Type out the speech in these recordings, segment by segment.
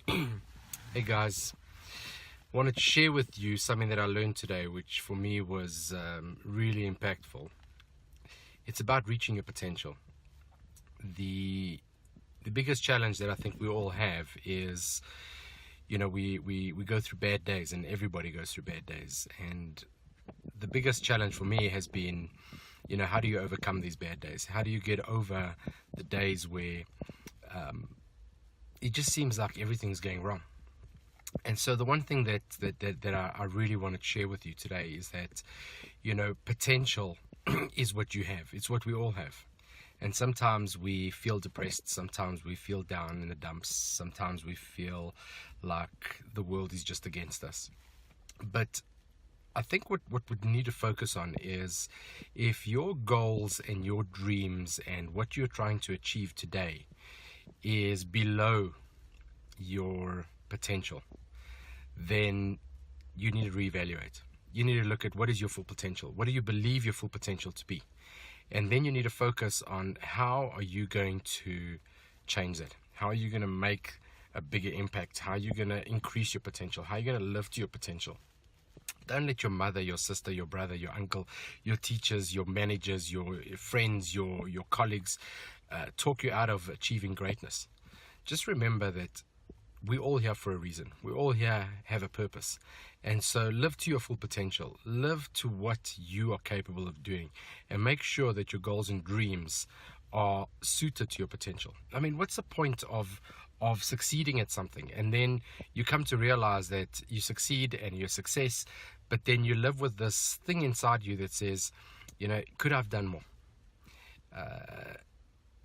Hey guys, wanted to share with you something that I learned today, which for me was really impactful. It's about reaching your potential. The biggest challenge that I think we all have is, we go through bad days, and everybody goes through bad days. And the biggest challenge for me has been, how do you overcome these bad days? How do you get over the days where it just seems like everything's going wrong? And so the one thing that I really want to share with you today is that, potential is what you have. It's what we all have. And sometimes we feel depressed. Sometimes we feel down in the dumps. Sometimes we feel like the world is just against us. But I think what we need to focus on is, if your goals and your dreams and what you're trying to achieve today is below your potential, then you need to reevaluate. You need to look at what is your full potential. What do you believe your full potential to be? And then you need to focus on how are you going to change that? How are you going to make a bigger impact? How are you going to increase your potential? How are you going to live to your potential? Don't let your mother, your sister, your brother, your uncle, your teachers, your managers, your friends, your colleagues talk you out of achieving greatness. Just remember that we're all here for a reason. We all here have a purpose. And so live to your full potential. Live to what you are capable of doing. And make sure that your goals and dreams are suited to your potential. I mean, what's the point of succeeding at something, and then you come to realize that you succeed and you're a success, but then you live with this thing inside you that says, could I have done more?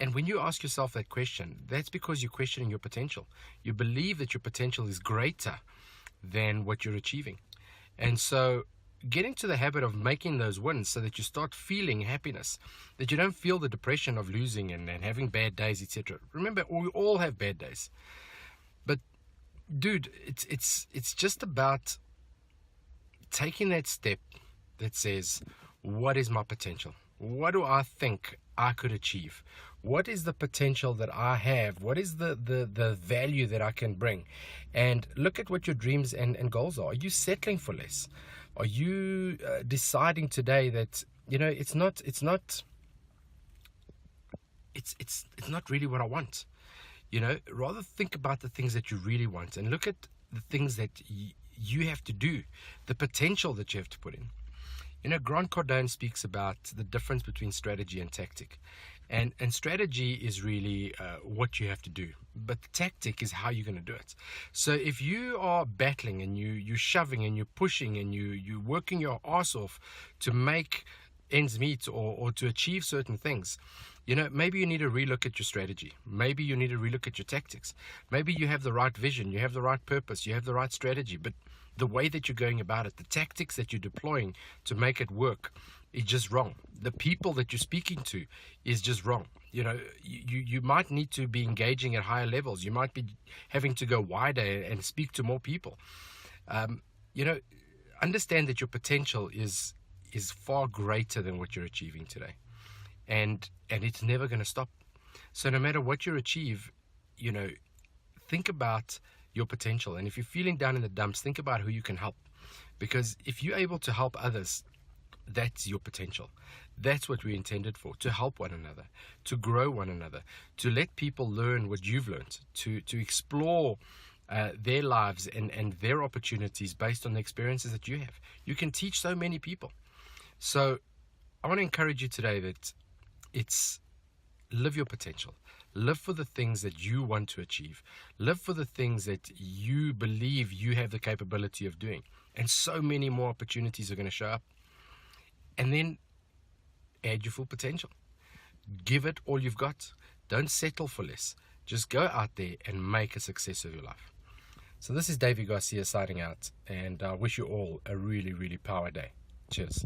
And when you ask yourself that question, that's because you're questioning your potential. You believe that your potential is greater than what you're achieving. And so get into the habit of making those wins so that you start feeling happiness, that you don't feel the depression of losing and having bad days, etc. Remember, we all have bad days. But dude, it's just about taking that step that says, what is my potential? What do I think I could achieve? What is the potential that I have? What is the value that I can bring? And look at what your dreams and goals are. Are you settling for less? Are you deciding today that it's not really what I want? Rather think about the things that you really want and look at the things that you have to do, the potential that you have to put in. Grant Cardone speaks about the difference between strategy and tactic. And strategy is really what you have to do, but the tactic is how you're going to do it. So if you are battling and you're shoving and you're pushing and you're working your ass off to make ends meet or to achieve certain things, maybe you need to relook at your strategy. Maybe you need to relook at your tactics. Maybe you have the right vision, you have the right purpose, you have the right strategy, but the way that you're going about it, the tactics that you're deploying to make it work, is just wrong. The people that you're speaking to is just wrong. You might need to be engaging at higher levels. You might be having to go wider and speak to more people. Understand that your potential is far greater than what you're achieving today, and it's never going to stop. So no matter what you achieve, think about your potential. And if you're feeling down in the dumps, think about who you can help, because if you're able to help others, that's your potential. That's what we're intended for, to help one another, to grow one another, to let people learn what you've learned, to explore their lives and their opportunities based on the experiences that you have. You can teach so many people. So I want to encourage you today that it's live your potential. Live for the things that you want to achieve. Live for the things that you believe you have the capability of doing. And so many more opportunities are going to show up. And then add your full potential. Give it all you've got. Don't settle for less. Just go out there and make a success of your life. So this is Davey Garcia signing out, and I wish you all a really, really power day. Cheers.